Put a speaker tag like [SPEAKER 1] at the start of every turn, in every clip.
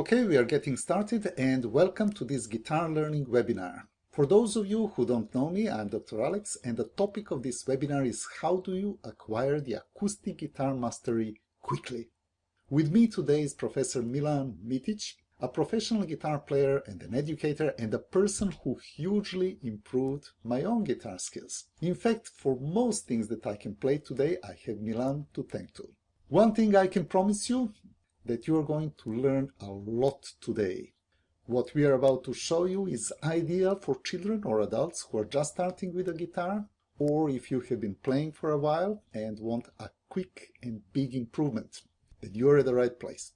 [SPEAKER 1] Okay, we are getting started and welcome to this guitar learning webinar. For those of you who don't know me, I'm Dr. Alex and the topic of this webinar is how do you acquire the acoustic guitar mastery quickly. With me today is Professor Milan Mitic, a professional guitar player and an educator and a person who hugely improved my own guitar skills. In fact, for most things that I can play today, I have Milan to thank to. One thing I can promise you, that you are going to learn a lot today. What we are about to show you is ideal for children or adults who are just starting with a guitar, or if you have been playing for a while and want a quick and big improvement, then you're at the right place.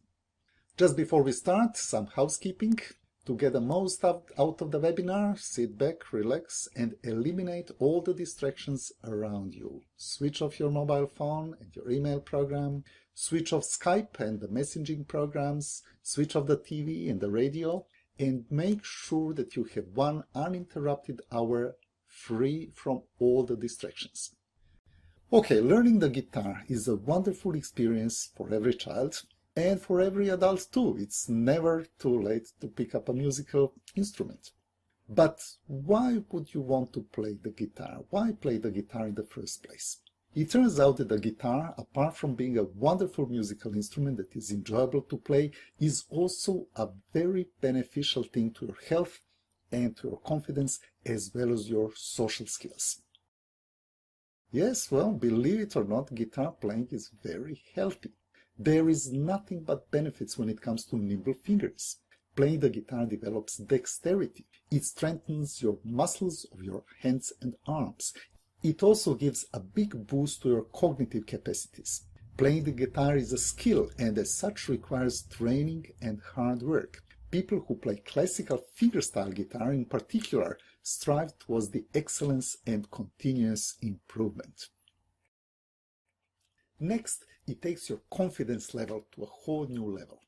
[SPEAKER 1] Just before we start, some housekeeping. To get the most out of the webinar, sit back, relax, and eliminate all the distractions around you. Switch off your mobile phone and your email program, switch off Skype and the messaging programs, switch off the TV and the radio, and make sure that you have one uninterrupted hour free from all the distractions. Okay, learning the guitar is a wonderful experience for every child. And for every adult too, it's never too late to pick up a musical instrument. But why would you want to play the guitar? Why play the guitar in the first place? It turns out that the guitar, apart from being a wonderful musical instrument that is enjoyable to play, is also a very beneficial thing to your health and to your confidence as well as your social skills. Yes, well, believe it or not, guitar playing is very healthy. There is nothing but benefits when it comes to nimble fingers. Playing the guitar develops dexterity. It strengthens your muscles of your hands and arms. It also gives a big boost to your cognitive capacities. Playing the guitar is a skill and as such requires training and hard work. People who play classical fingerstyle guitar in particular strive towards the excellence and continuous improvement. Next, it takes your confidence level to a whole new level.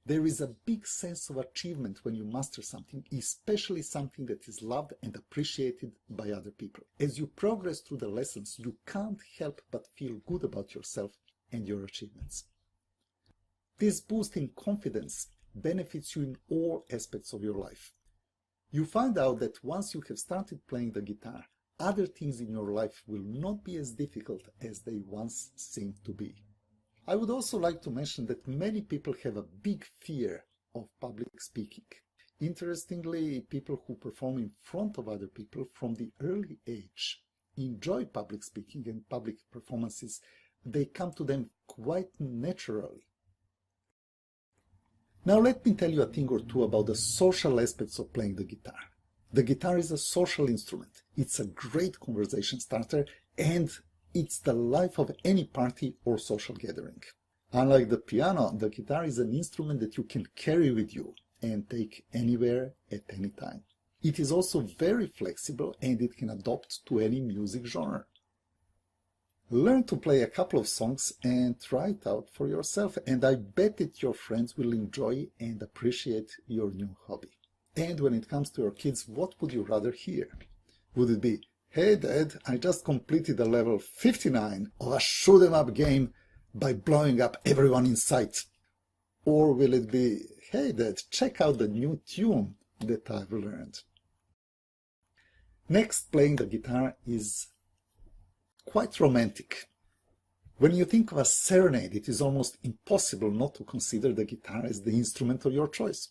[SPEAKER 1] There is a big sense of achievement when you master something, especially something that is loved and appreciated by other people. As you progress through the lessons, you can't help but feel good about yourself and your achievements. This boost in confidence benefits you in all aspects of your life. You find out that once you have started playing the guitar, other things in your life will not be as difficult as they once seemed to be. I would also like to mention that many people have a big fear of public speaking. Interestingly, people who perform in front of other people from the early age enjoy public speaking and public performances. They come to them quite naturally. Now let me tell you a thing or two about the social aspects of playing the guitar. The guitar is a social instrument. It's a great conversation starter and it's the life of any party or social gathering. Unlike the piano, the guitar is an instrument that you can carry with you and take anywhere at any time. It is also very flexible and it can adapt to any music genre. Learn to play a couple of songs and try it out for yourself, and I bet that your friends will enjoy and appreciate your new hobby. And when it comes to your kids, what would you rather hear? Would it be, "Hey Dad, I just completed a level 59 of a shoot-'em-up game by blowing up everyone in sight"? Or will it be, "Hey Dad, check out the new tune that I've learned"? Next, playing the guitar is quite romantic. When you think of a serenade, it is almost impossible not to consider the guitar as the instrument of your choice.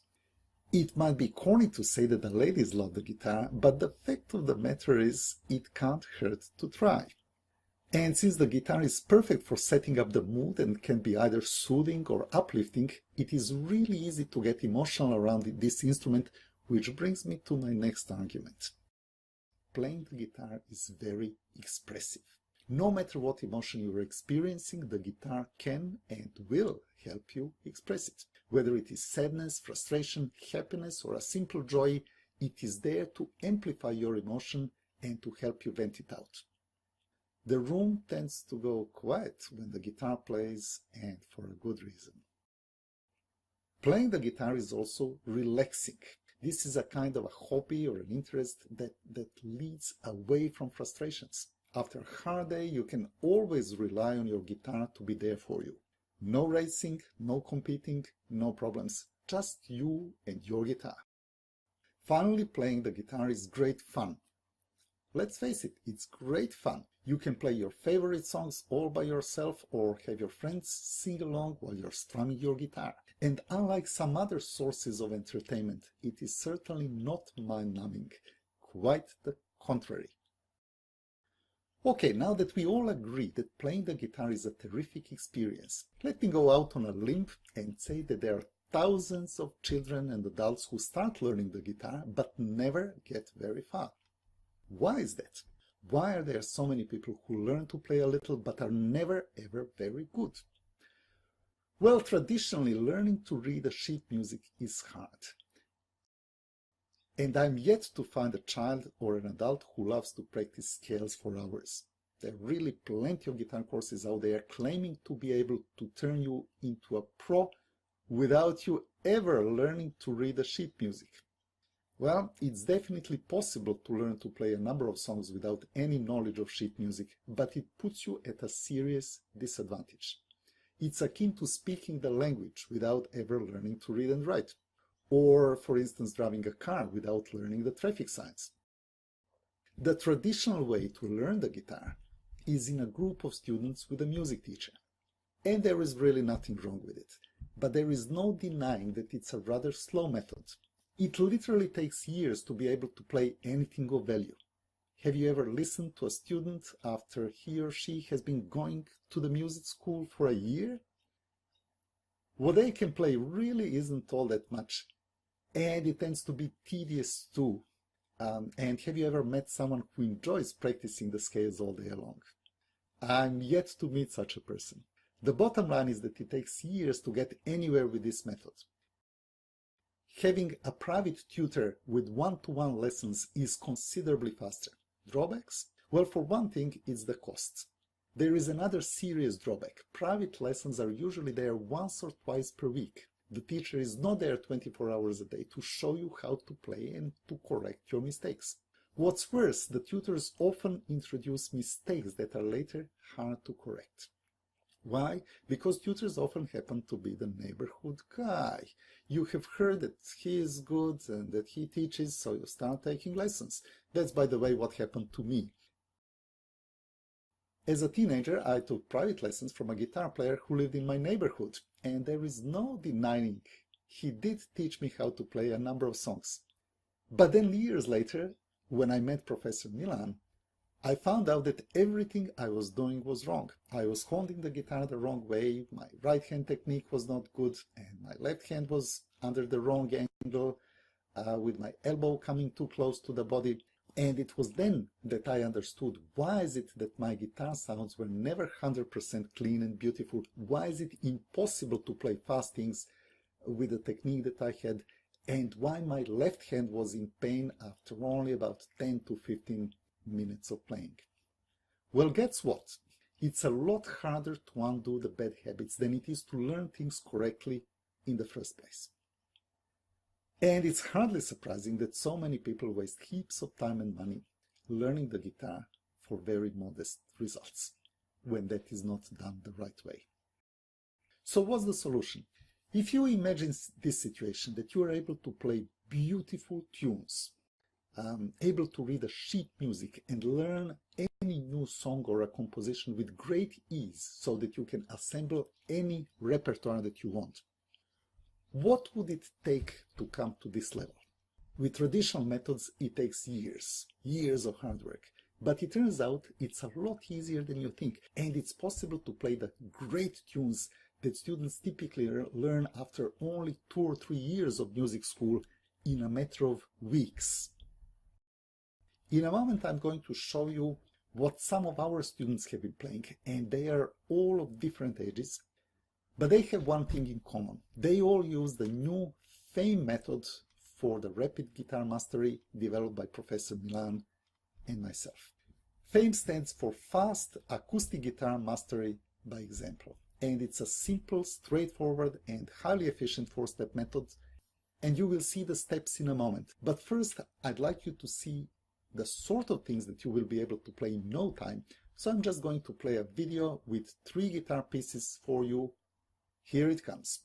[SPEAKER 1] It might be corny to say that the ladies love the guitar, but the fact of the matter is it can't hurt to try. And since the guitar is perfect for setting up the mood and can be either soothing or uplifting, it is really easy to get emotional around this instrument, which brings me to my next argument. Playing the guitar is very expressive. No matter what emotion you are experiencing, the guitar can and will help you express it. Whether it is sadness, frustration, happiness, or a simple joy, it is there to amplify your emotion and to help you vent it out. The room tends to go quiet when the guitar plays, and for a good reason. Playing the guitar is also relaxing. This is a kind of a hobby or an interest that leads away from frustrations. After a hard day, you can always rely on your guitar to be there for you. No racing, no competing, no problems, just you and your guitar. Finally, playing the guitar is great fun. Let's face it, it's great fun. You can play your favorite songs all by yourself or have your friends sing along while you're strumming your guitar. And unlike some other sources of entertainment, it is certainly not mind-numbing. Quite the contrary. Okay, now that we all agree that playing the guitar is a terrific experience, let me go out on a limb and say that there are thousands of children and adults who start learning the guitar but never get very far. Why is that? Why are there so many people who learn to play a little but are never ever very good? Well, traditionally, learning to read a sheet music is hard. And I'm yet to find a child or an adult who loves to practice scales for hours. There are really plenty of guitar courses out there claiming to be able to turn you into a pro without you ever learning to read a sheet music. Well, it's definitely possible to learn to play a number of songs without any knowledge of sheet music, but it puts you at a serious disadvantage. It's akin to speaking the language without ever learning to read and write. Or, for instance, driving a car without learning the traffic signs. The traditional way to learn the guitar is in a group of students with a music teacher. And there is really nothing wrong with it. But there is no denying that it's a rather slow method. It literally takes years to be able to play anything of value. Have you ever listened to a student after he or she has been going to the music school for a year? What they can play really isn't all that much. And it tends to be tedious too. And have you ever met someone who enjoys practicing the scales all day long? I'm yet to meet such a person. The bottom line is that it takes years to get anywhere with this method. Having a private tutor with one-to-one lessons is considerably faster. Drawbacks? Well, for one thing, it's the cost. There is another serious drawback. Private lessons are usually there once or twice per week. The teacher is not there 24 hours a day to show you how to play and to correct your mistakes. What's worse, the tutors often introduce mistakes that are later hard to correct. Why? Because tutors often happen to be the neighborhood guy. You have heard that he is good and that he teaches, so you start taking lessons. That's, by the way, what happened to me. As a teenager, I took private lessons from a guitar player who lived in my neighborhood, and there is no denying he did teach me how to play a number of songs. But then years later, when I met Professor Milan, I found out that everything I was doing was wrong. I was holding the guitar the wrong way, my right hand technique was not good, and my left hand was under the wrong angle, with my elbow coming too close to the body. And it was then that I understood why is it that my guitar sounds were never 100% clean and beautiful. Why is it impossible to play fast things with the technique that I had, and why my left hand was in pain after only about 10 to 15 minutes of playing. Well, guess what? It's a lot harder to undo the bad habits than it is to learn things correctly in the first place. And it's hardly surprising that so many people waste heaps of time and money learning the guitar for very modest results, when that is not done the right way. So what's the solution? If you imagine this situation, that you are able to play beautiful tunes, able to read a sheet music and learn any new song or a composition with great ease so that you can assemble any repertoire that you want, what would it take to come to this level? With traditional methods, it takes years of hard work. But it turns out it's a lot easier than you think, and it's possible to play the great tunes that students typically learn after only 2 or 3 years of music school in a matter of weeks. In a moment, I'm going to show you what some of our students have been playing, and they are all of different ages. But they have one thing in common. They all use the new FAME method for the rapid guitar mastery developed by Professor Milan and myself. FAME stands for Fast Acoustic Guitar Mastery by Example. And it's a simple, straightforward, and highly efficient 4-step method. And you will see the steps in a moment. But first, I'd like you to see the sort of things that you will be able to play in no time. So I'm just going to play a video with 3 guitar pieces for you. Here it comes.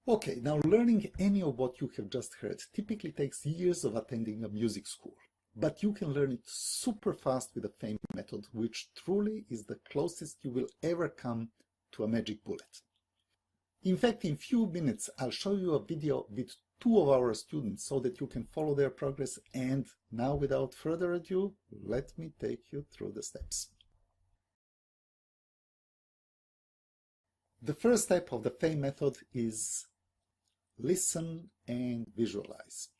[SPEAKER 1] Okay, now learning any of what you have just heard typically takes years of attending a music school, but you can learn it super fast with the FAME method, which truly is the closest you will ever come to a magic bullet. In fact, in few minutes, I'll show you a video with two of our students so that you can follow their progress. And now, without further ado, let me take you through the steps. The first step of the FAME method is listen and visualize.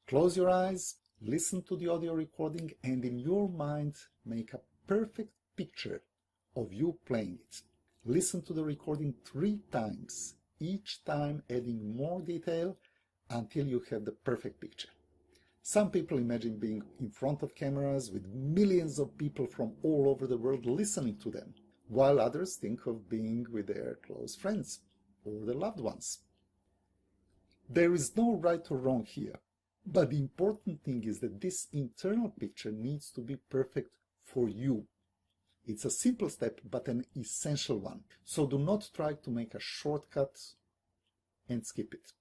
[SPEAKER 1] Close your eyes, listen to the audio recording, and in your mind, make a perfect picture of you playing it. Listen to the recording 3 times, each time adding more detail until you have the perfect picture. Some people imagine being in front of cameras with millions of people from all over the world listening to them, while others think of being with their close friends or their loved ones. There is no right or wrong here, but the important thing is that this internal picture needs to be perfect for you. It's a simple step, but an essential one. So do not try to make a shortcut and skip it.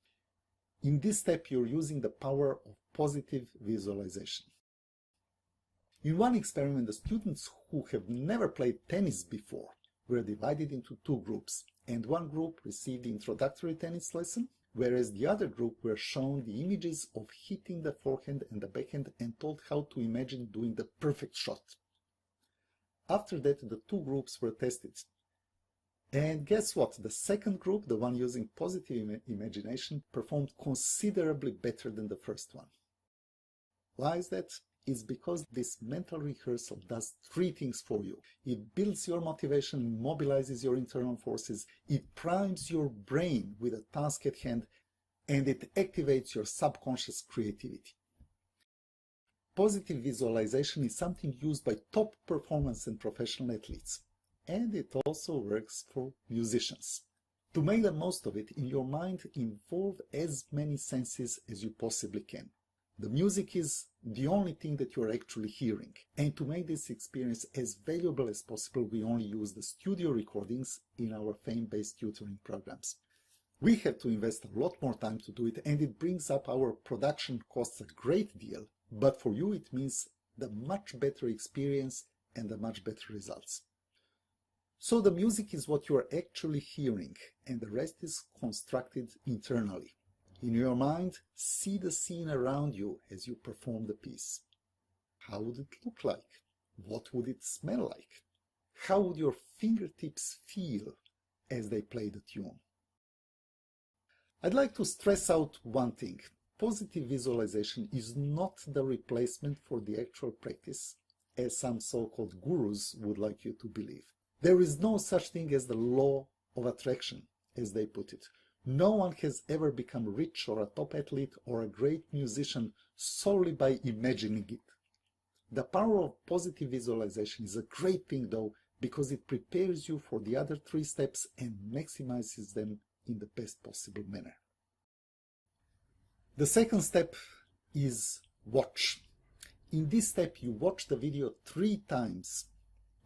[SPEAKER 1] In this step, you're using the power of positive visualization. In one experiment, the students who have never played tennis before were divided into 2 groups, and one group received the introductory tennis lesson, whereas the other group were shown the images of hitting the forehand and the backhand and told how to imagine doing the perfect shot. After that, the 2 groups were tested. And guess what? The second group, the one using positive imagination, performed considerably better than the first one. Why is that? It's because this mental rehearsal does 3 things for you. It builds your motivation and mobilizes your internal forces. It primes your brain with a task at hand, and it activates your subconscious creativity. Positive visualization is something used by top performance and professional athletes. and it also works for musicians. To make the most of it, in your mind, involve as many senses as you possibly can. The music is the only thing that you are actually hearing, and to make this experience as valuable as possible, we only use the studio recordings in our fame-based tutoring programs. We have to invest a lot more time to do it, and it brings up our production costs a great deal, but for you it means the much better experience and the much better results. So the music is what you are actually hearing, and the rest is constructed internally. In your mind, see the scene around you as you perform the piece. How would it look like? What would it smell like? How would your fingertips feel as they play the tune? I'd like to stress out one thing. Positive visualization is not the replacement for the actual practice, as some so-called gurus would like you to believe. There is no such thing as the law of attraction, as they put it. No one has ever become rich or a top athlete or a great musician solely by imagining it. The power of positive visualization is a great thing though, because it prepares you for the other 3 steps and maximizes them in the best possible manner. The second step is watch. In this step you watch the video 3 times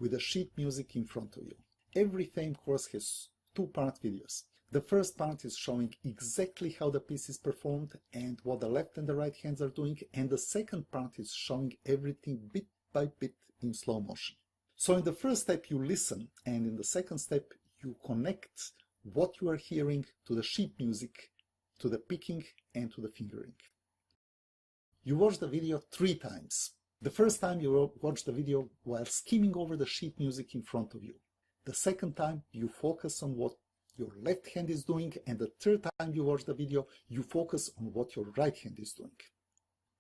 [SPEAKER 1] with the sheet music in front of you. Every fame course has 2-part videos. The first part is showing exactly how the piece is performed and what the left and the right hands are doing, and the second part is showing everything bit by bit in slow motion. So in the first step you listen, and in the second step you connect what you are hearing to the sheet music, to the picking and to the fingering. You watch the video 3 times. The first time you watch the video while skimming over the sheet music in front of you. The second time you focus on what your left hand is doing, and the third time you watch the video you focus on what your right hand is doing.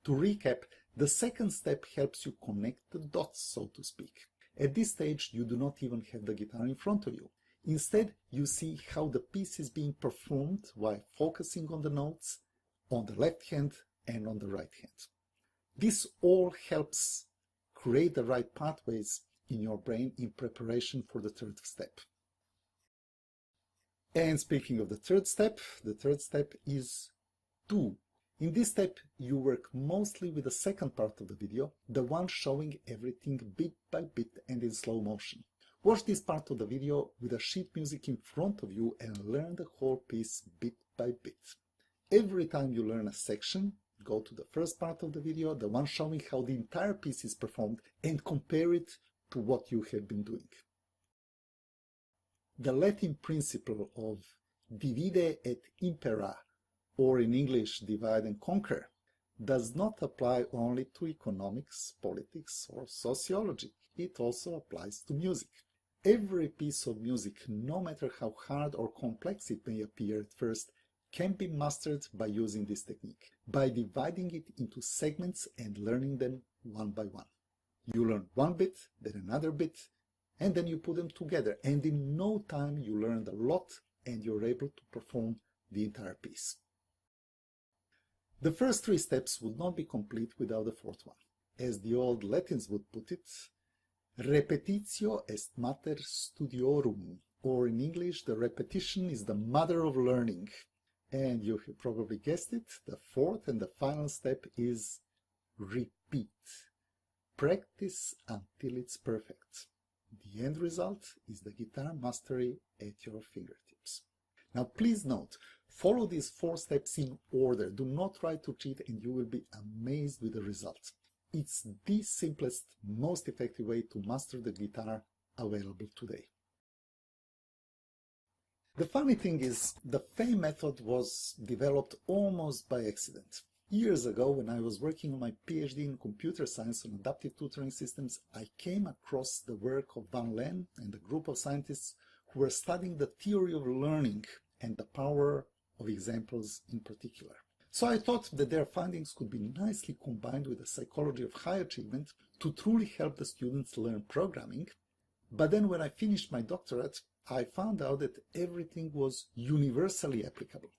[SPEAKER 1] To recap, the second step helps you connect the dots, so to speak. At this stage you do not even have the guitar in front of you. Instead, you see how the piece is being performed while focusing on the notes on the left hand and on the right hand. This all helps create the right pathways in your brain in preparation for the third step. And speaking of the third step is do. In this step, you work mostly with the second part of the video, the one showing everything bit by bit and in slow motion. Watch this part of the video with the sheet music in front of you and learn the whole piece bit by bit. Every time you learn a section, go to the first part of the video, the one showing how the entire piece is performed, and compare it to what you have been doing. The Latin principle of divide et impera, or in English, divide and conquer, does not apply only to economics, politics, or sociology. It also applies to music. Every piece of music, no matter how hard or complex it may appear at first, can be mastered by using this technique, by dividing it into segments and learning them one by one. You learn one bit, then another bit, and then you put them together, and in no time you learned a lot and you're able to perform the entire piece. The first 3 steps would not be complete without the fourth one. As the old Latins would put it, repetitio est mater studiorum, or in English, the repetition is the mother of learning. And you have probably guessed it, the fourth and the final step is repeat. Practice until it's perfect. The end result is the guitar mastery at your fingertips. Now please note, follow these 4 steps in order. Do not try to cheat and you will be amazed with the results. It's the simplest, most effective way to master the guitar available today. The funny thing is, the FAME method was developed almost by accident. Years ago, when I was working on my PhD in computer science on adaptive tutoring systems, I came across the work of Van Len and a group of scientists who were studying the theory of learning and the power of examples in particular. So I thought that their findings could be nicely combined with the psychology of high achievement to truly help the students learn programming. But then when I finished my doctorate, I found out that everything was universally applicable.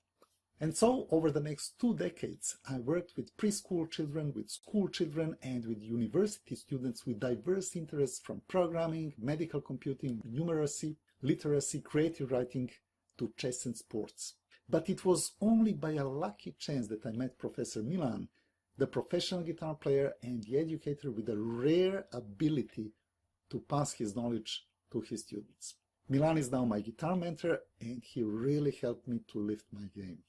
[SPEAKER 1] And so, over the next 2 decades, I worked with preschool children, with school children, and with university students with diverse interests from programming, medical computing, numeracy, literacy, creative writing, to chess and sports. But it was only by a lucky chance that I met Professor Milan, the professional guitar player and the educator with a rare ability to pass his knowledge to his students. Milan is now my guitar mentor, and he really helped me to lift my game.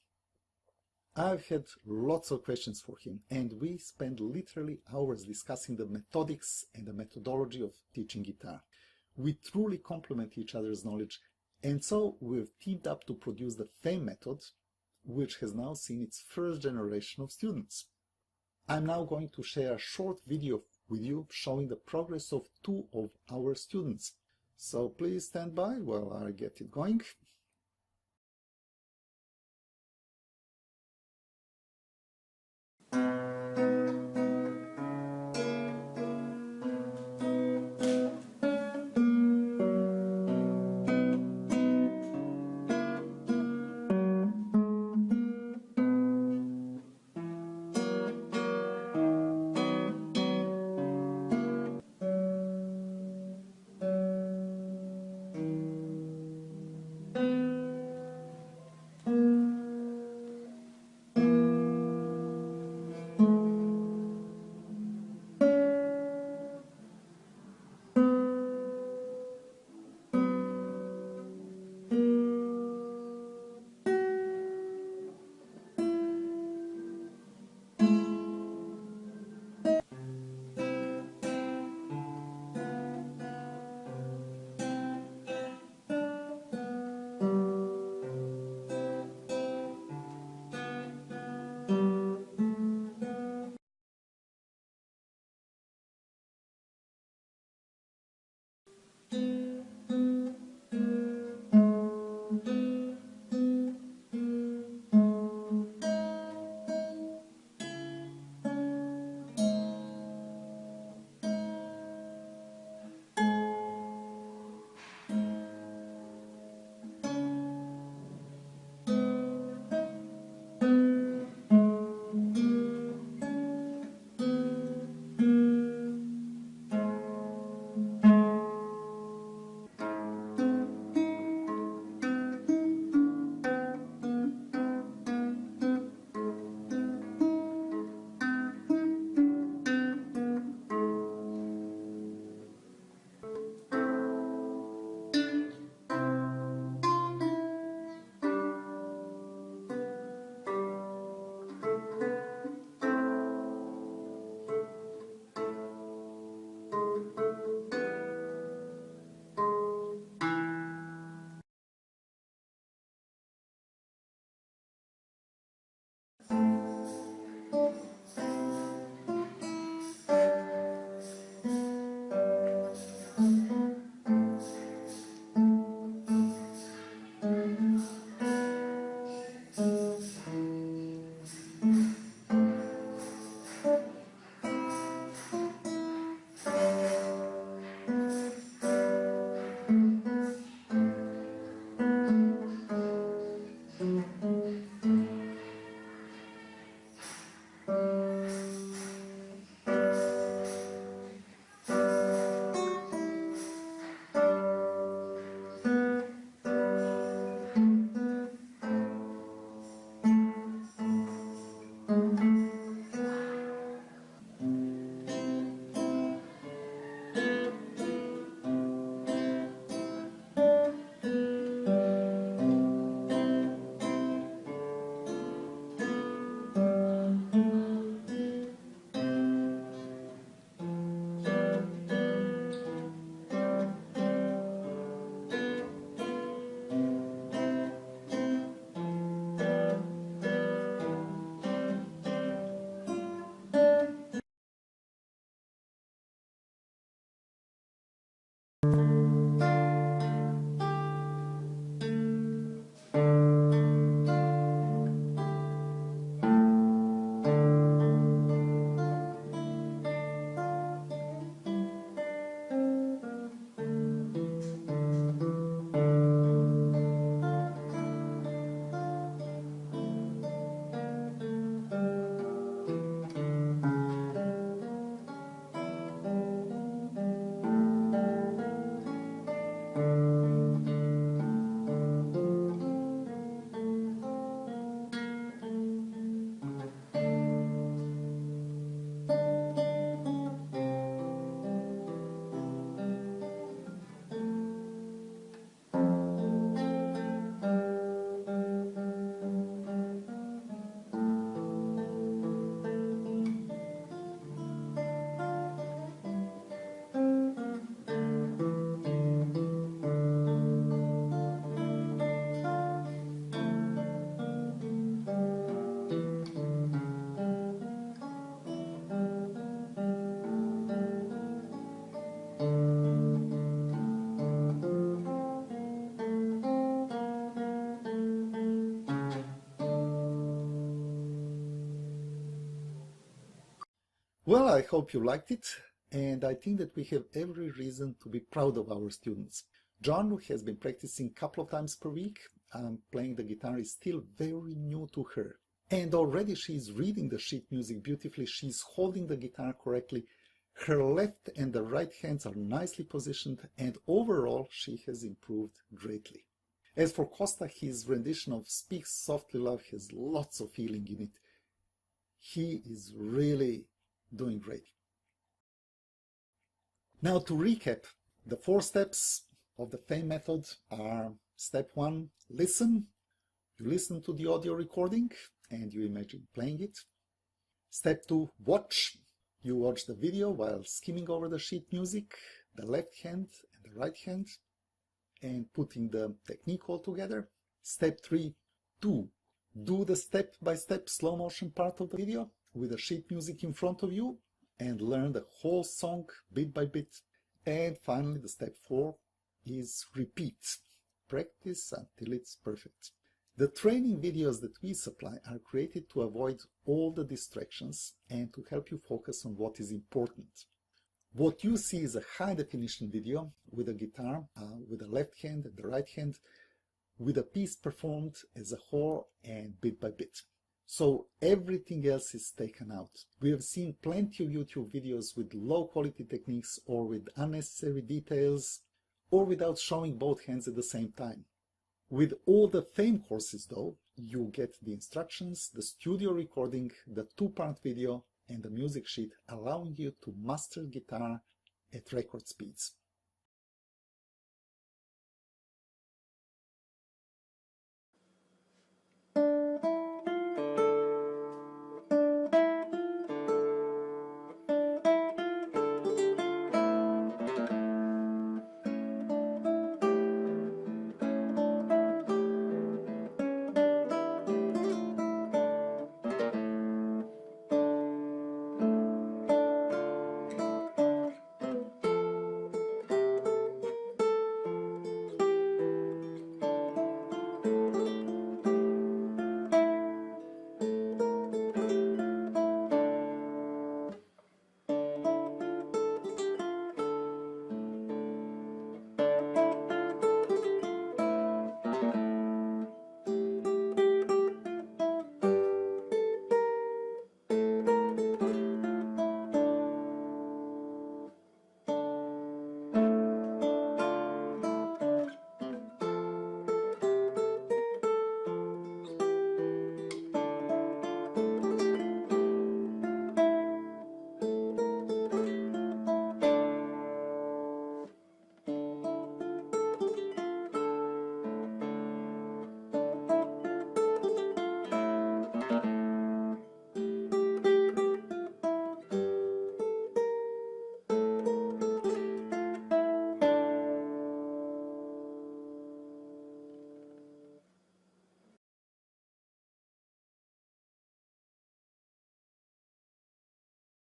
[SPEAKER 1] I've had lots of questions for him, and we spent literally hours discussing the methodics and the methodology of teaching guitar. We truly complement each other's knowledge, and so we've teamed up to produce the FAME method, which has now seen its first generation of students. I'm now going to share a short video with you showing the progress of 2 of our students. So please stand by while I get it going. Well, I hope you liked it, and I think that we have every reason to be proud of our students. John, who has been practicing a couple of times per week, playing the guitar is still very new to her. And already she's reading the sheet music beautifully, she's holding the guitar correctly, her left and the right hands are nicely positioned, and overall she has improved greatly. As for Costa, his rendition of Speak Softly Love has lots of feeling in it. He is really doing great. Now to recap, the 4 steps of the FAME method are: step 1, listen. You listen to the audio recording and you imagine playing it. Step 2, watch. You watch the video while skimming over the sheet music, the left hand and the right hand, and putting the technique all together. Step 3, do the step-by-step slow motion part of the video with the sheet music in front of you and learn the whole song bit by bit. And finally, the step 4 is repeat. Practice until it's perfect. The training videos that we supply are created to avoid all the distractions and to help you focus on what is important. What you see is a high-definition video with a guitar, with the left hand and the right hand, with a piece performed as a whole and bit by bit. So everything else is taken out. We have seen plenty of YouTube videos with low-quality techniques or with unnecessary details or without showing both hands at the same time. With all the FAME courses though, you get the instructions, the studio recording, the 2-part video and the music sheet, allowing you to master guitar at record speeds.